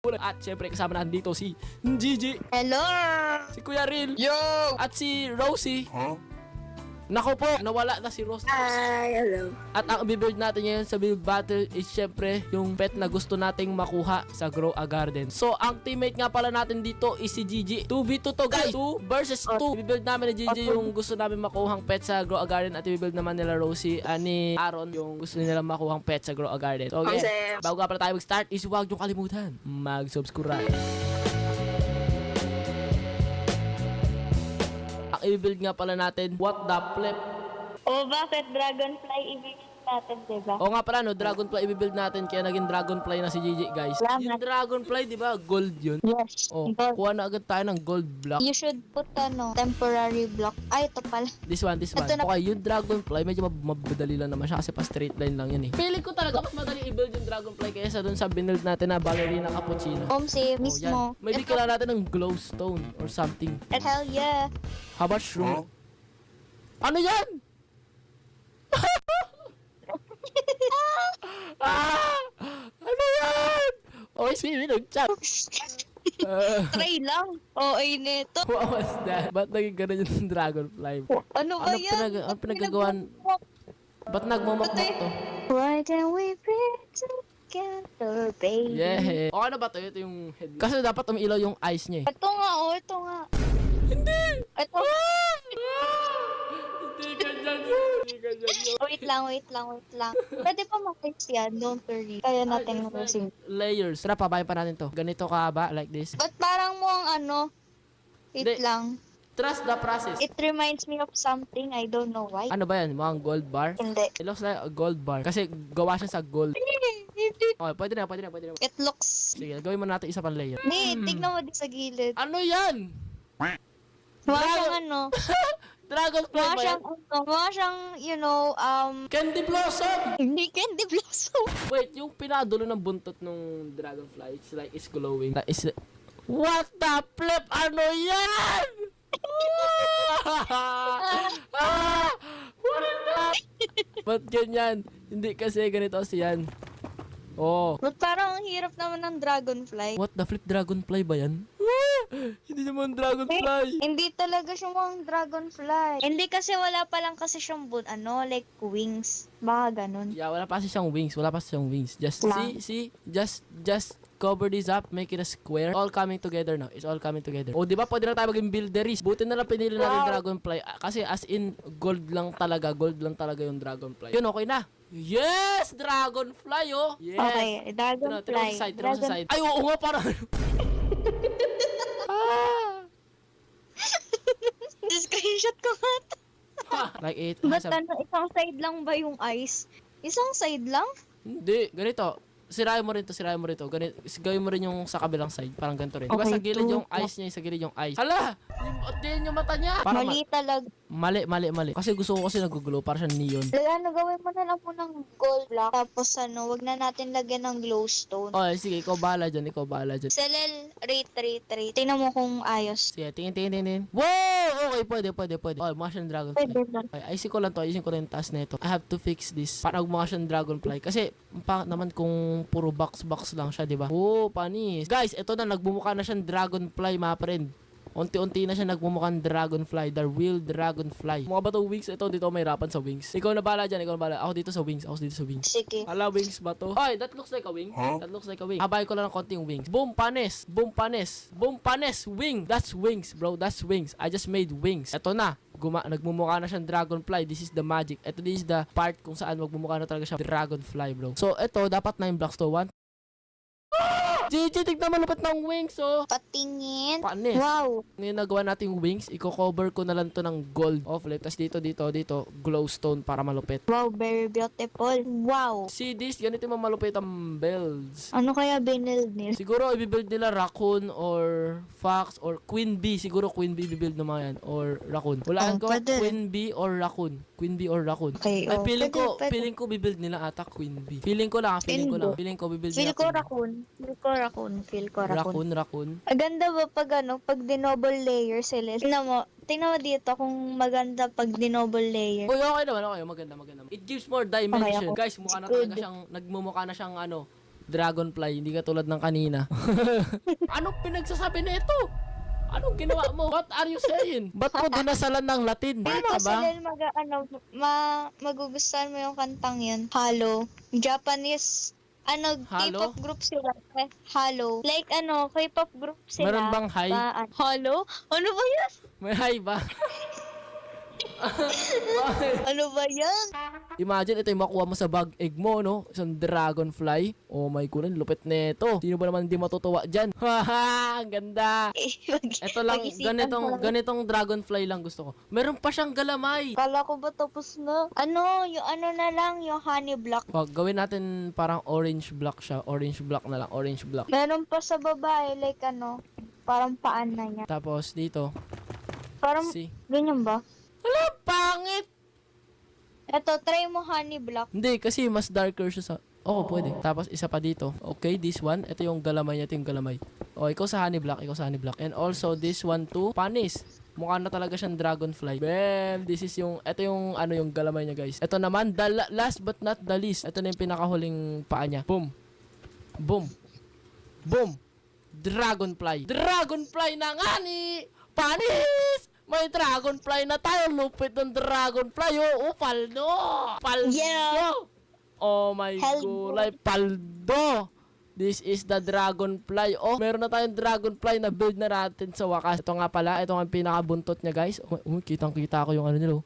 At syempre kasama natin dito si Gigi, Hello! si Kuya Ril, Yo! at si Rosie. Nako po, nawala na si Rosie. Hi, hello. At ang i-build natin ngayon sa build battle is syempre yung pet na gusto nating makuha sa Grow a Garden. So ang teammate nga pala natin dito is si Gigi. 2v2 to guys, 2 versus 2. I-build namin ni Gigi yung gusto namin makuhang pet sa Grow a Garden, at i-build naman nila Rosie ni Aaron yung gusto nila makuhang pet sa Grow a Garden. So okay, bago nga pala tayo mag-start is huwag nyo kalimutan mag-subscribe. Ang i-build nga pala natin, what the flip. O bakit Dragonfly ibigay natin, diba? O nga pala no, Dragonfly i-build natin, kaya naging Dragonfly na si Gigi guys. Salamat. Yung Dragonfly, di ba? Gold yun. Yes. Oh, Gold. kuha na agad tayo ng gold block. You should put temporary block. Ay, ito pala. This one. Ito na. Okay, yung Dragonfly, medyo mabadali lang naman siya kasi pa straight line lang yun eh. Feeling ko talaga mas madali i-build yung Dragonfly kaysa dun sa binuild natin na Ballerina Cappuccino. Omsi, Oh, mismo. yan. Maybe kailangan natin ng glowstone or something. Hell yeah. How about shroom? Ano yan? Ano yan? Okay, sige, nag-chat. Try lang. O, ay neto. What was that? Ba't naging ganun yung Dragonfly? Ano ba yan? Ano pinagagawan? Ba't nagmamakmak to? Why can't we be together, baby? Yeah. O ano ba to? Ito yung head. Kasi dapat umiilaw yung eyes niya eh. Ito nga, ito nga. Hindi! Ito. Hindi ka dyan yun! Hindi ka dyan yun! Wait lang. Pwede pa mag-fix yan, don't worry. Kaya natin mag-fix. Layers. Tara, pabayan pa natin to. Ganito ka ba? Like this? Ba't parang mo ang ano? Wait Hindi. lang. Trust the process. It reminds me of something, I don't know why. Ano ba yan? Mukhang gold bar? Hindi. It looks like a gold bar. Kasi gawa siya sa gold. Hindi. Okay, pwede na. It looks... Sige, gawin mo natin isa pang layer. Hindi, tignan mo din sa gilid. Ano yan? Mukha siyang ano, Dragonfly ba yan? mukha siyang, you know, Candy Blossom! hindi candy blossom. Wait, yung pinadulo ng buntot ng dragonfly, it's glowing. What the flip? Ano yan? What is that? Ba't ganyan? Hindi kasi ganito siyan. Oh. But parang ang hirap naman ng dragonfly. What the flip? Dragonfly ba yan? Hindi naman dragonfly. Hindi talaga siya mga dragonfly. Hindi kasi wala pa lang kasi siyang like wings. Baka ganun. Yeah, wala pa kasi siyang wings. Just Lang. see, just cover this up, make it a square. All coming together now. It's all coming together. Oh, di ba? Pwede na tayo maging builderies. Buti na lang pinili natin dragonfly. Kasi as in, gold lang talaga yung dragonfly. Yun, okay na. Yes! Dragonfly, oh! Yes! Okay, dragonfly. Tira mo sa side. Ay, oo nga, parang... Screenshot ko nga to. Like it. Ba't isang side lang ba yung eyes? Isang side lang? Hindi, ganito. Sirayan mo rin to. Gawin mo rin yung sa kabilang side. Parang ganito rin. Diba Okay, sa gilid two. yung eyes niya, sa gilid yung eyes. Hala! Din yung mata niya. Parang Mali talaga. Mali. Kasi gusto ko kasi nag-glow. Para siyang neon. Gawin mo na lang po ng gold block. Tapos wag na natin lagyan ng glowstone. Okay, sige. Ikaw bahala dyan. Selel, rate. Tingnan mo kung ayos. Sige, tingin. Wow! Okay, pwede. Okay, mukha siyang dragonfly. Pwede ba? Okay, ayusin ko lang yung task na ito. I have to fix this. Para mukha siyang dragonfly. Kasi, pangit naman kung puro box lang siya, di ba? Oh, panis. Guys, ito na. Nagbumukha na siyang dragonfly, mga friend. Unti-unti na siya nagmumukhang dragonfly. The real dragonfly. Mukha ba ito wings? Ito, dito may hirapan sa wings. Ikaw na bahala dyan. Ako dito sa wings. Sige. Hala, wings ba to? Ay, that looks like a wing. That looks like a wing. Habayin ko lang ng konting wings. Boom, panis. Wing. That's wings, bro. That's wings. I just made wings. Ito na. Nagmumukha na siyang dragonfly. This is the magic. This is the part kung saan magmumukha na talaga siya dragonfly, bro. So, ito, dapat 9 blocks to. 1. Gigi, tignan mo lupit ng wings, oh. Patingin. Panis. Wow. Ngayon nagawa natin yung wings, i-cover ko na lang to ng gold. Flip. Tapos dito, glowstone para malupit. Wow, very beautiful. Wow. See this? Ganito yung malupit ang builds. Ano kaya binuild nila? Siguro i-build nila raccoon or fox or queen bee. Siguro queen bee i-build naman yan. Or raccoon. Wala ko pwede. queen bee or raccoon. Okay, Ay, feeling pwede. ko bibuild nila ata queen bee. Feeling ko bibuild Feel nila ko queen bee. raccoon. Raccoon. Maganda ba pag dinoble layer sila? Tingnan mo dito kung maganda pag dinoble layer. Okay naman. Maganda. It gives more dimension. Okay, ako. Guys, mukha na talaga siyang, nagmumukha na siyang dragonfly, hindi katulad ng kanina. Anong pinagsasabi nito? Anong ginawa mo? What are you saying? Ba't mo dinasalan ng Latin? Hindi Tama kasi ba? Lel, magugustuhan mo yung kantang yun. Halo. Japanese, Halo? K-pop group sila. Halo. Like K-pop group sila. Meron bang hi? Halo? Ano ba yan? May hi ba? Ano ba yan? Imagine, ito yung makuha mo sa bag egg mo, no? Isang dragonfly. Oh my goodness, lupit nito. Sino ba naman hindi matutuwa dyan? Haha, ang ganda. Ito lang, ganitong dragonfly lang gusto ko. Meron pa siyang galamay. Kala ko ba tapos na? Yung na lang, yung honey block. Wag, gawin natin parang orange block siya. Orange block na lang, orange block. Meron pa sa babae, like parang paan na niya. Tapos dito, Parang, see? ganyan ba? Wala, pangit! Eto, try mo honey block. Hindi, kasi mas darker siya sa... Oo, pwede. Tapos isa pa dito. Okay, this one. Ito yung galamay niya. Ito yung galamay. O, ikaw sa honey block. Ikaw sa honey block. And also, this one too. Panis. Mukha na talaga siyang dragonfly. Bam! This is yung... Ito yung yung galamay niya, guys. Ito naman, last but not the least. Ito na yung pinakahuling paa niya. Boom. Boom. Boom. Dragonfly. Dragonfly na nga ni... Panis! May dragonfly na tayo. Lupit ng dragonfly. Oh, paldo. Paldo. Yeah. Oh my Hello. god. Paldo. This is the dragonfly. Oh, meron na tayong dragonfly na build na natin sa wakas. Ito nga pala. Ito nga yung pinakabuntot niya, guys. Oh, kitang-kita ko yung nila.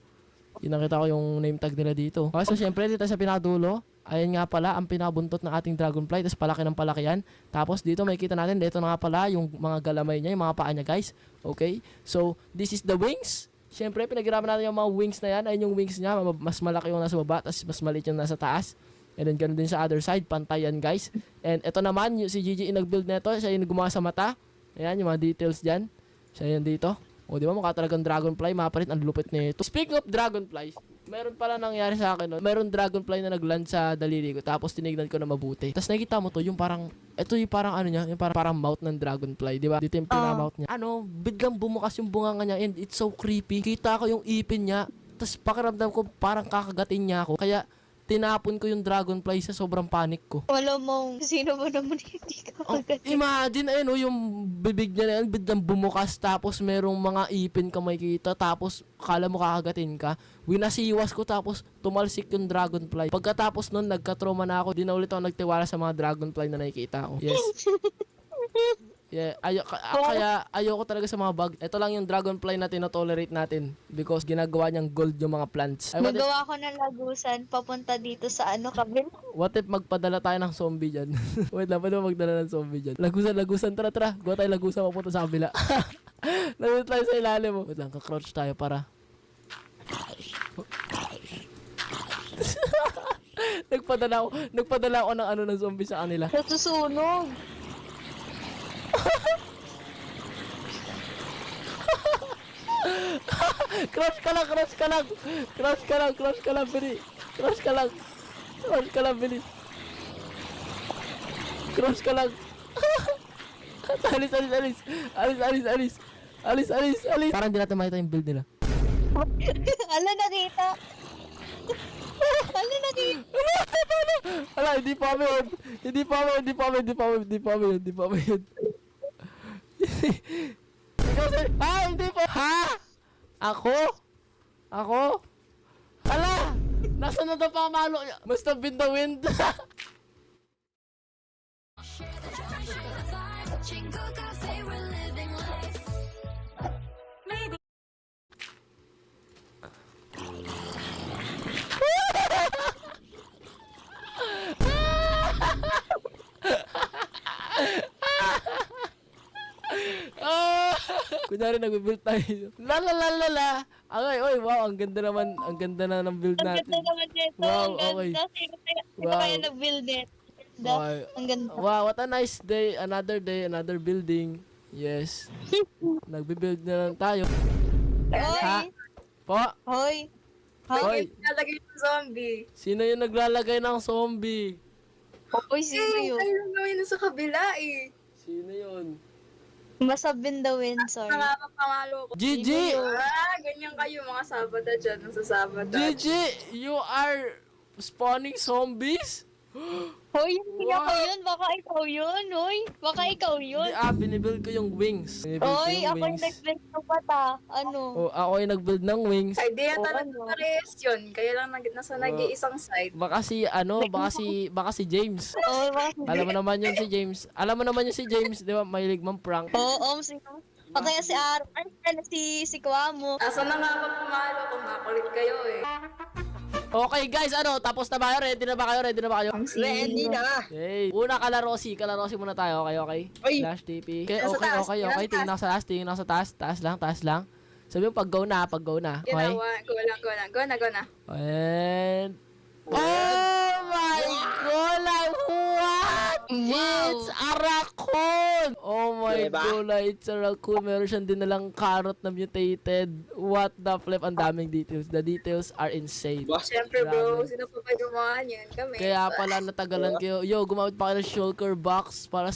Kinakita ko yung name tag nila dito. Okay, so syempre dito sa pinakadulo, ayan nga pala ang pinakabuntot ng ating dragonfly. Tapos palaki ng palaki yan. Tapos dito makikita natin, dito na nga pala yung mga galamay niya, yung mga paa niya, guys. Okay, so this is the wings. Syempre pinaghirapan natin yung mga wings na yan. Ayun yung wings niya, mas malaki yung nasa baba, tapos mas maliit yung nasa taas. And then ganun din sa other side, pantay yan, guys. And ito naman, si Gigi nag-build nito, siya yung gumawa sa mata. Ayan, yung mga details dyan. Siya yan dito. O, di ba? Mukha talagang dragonfly. Mapalit. Ang lupit nito. Speaking of dragonflies, meron pala nangyari sa akin. No? Meron dragonfly na nagland sa daliri ko. Tapos tinignan ko na mabuti. Tapos nakikita mo to, yung parang, ito yung parang niya, yung parang mouth ng dragonfly. Di ba? Dito yung pinamouth niya. Biglang bumukas yung bunganga niya. And it's so creepy. Kita ko yung ipin niya. Tapos pakiramdam ko parang kakagatin niya ako. Kaya, tinapon ko yung dragonfly sa sobrang panic ko. Wala mo, sino ba naman hindi ka kagatin? Imagine, ayun, yung bibig niya na yan, biglang bumukas, tapos merong mga ipin ka makikita, tapos kala mo kakagatin ka. Winasiwas ko, tapos tumalsik yung dragonfly. Pagkatapos nun, nagka-trauma na ako, di na ulit ako nagtiwala sa mga dragonfly na nakikita ko. Yes. Yeah, kaya ayoko talaga sa mga bug. Ito lang yung dragonfly na tinotolerate natin because ginagawa niyang gold yung mga plants. Nagawa ko ng lagusan papunta dito sa kabin. What if magpadala tayo ng zombie dyan? Wait lang, pwede magdala ng zombie dyan. Lagusan, tara. Gawa tayo lagusan, papunta sa kabila. Nandito tayo sa ilalim mo. Wait lang, kakrouch tayo para... nagpadala ako ng zombie sa kanila. Natusunog. Crouch ka lang, Billy. Crouch Billy. Crouch ka lang. Alis. Parang di natin makita yung build nila. Ala, nakita. Ala, hindi pa kami yun. Hindi pa kami yun. Hindi pa. Ha? Ako? Ala! Nasaan na daw pamalo? Must have been the wind. Kunyari nag-build tayo. La. Oy, wow, ang ganda na ng build Ang natin. ganda naman dito. Wow, Ang okay. ganda. Sino Wow. kaya nag-build it? Okay. Ang ganda. Wow, what a nice day. Another day, another building. Yes. Nagbe-build na lang tayo. Ha? Hoy! Po? Hoy! Hoy. Nalagay ng zombie. Sino yung naglalagay ng zombie? Hoy, sino yun? Kayo lang gawin na sa kabila eh. Sino yun? Must have been the wind, sorry. Nakakapangalo ko. Gigi! Ganyan kayo mga Sabada dyan. Nasa Sabada. Gigi! You are spawning zombies? Hoy, hindi ako yun. Baka ikaw yun, hoy. Baka ikaw yun. Binibuild ko yung wings. Binibuild ko Hoy, yung ako yung wings. nag-bless ng bata. Ano? Oh, ako yung nag-build ng wings. Ay, di yan Oo, talaga ano? parehas yun. Kaya lang nasa nag-iisang side. Baka si James. Oo, baka Alam mo naman yun si James. Alam mo naman yun si James, di ba? Mahilig mang prank. Oo, o kaya si Aaron, si Kwamo. Asa na nga ba pumalo kung makulit kayo eh. Okay guys, tapos na ba kayo? Ready na ba kayo? Ready na ba kayo? Ang sino. Okay. Una kalarosi muna tayo. Okay. Oy. Slash TP. Okay, Nasa taas, okay. nasa Tingin ako sa taas, tingin ako sa taas. Taas lang. Sabi mo pag go na. Okay? Ginawa. Go na. And... Oh my God! Like, what? Wow. It's a raccoon! Oh my Diba? God, it's a raccoon. Meron siyang dinalang carrot na mutated. What the flip? Ang daming details. The details are insane. Bah, Siyempre bro, Grabe. sino pa ba gumawa niyan? Kami. Kaya pala natagalan kayo. Yo, gumamit pa kayo ng shulker box para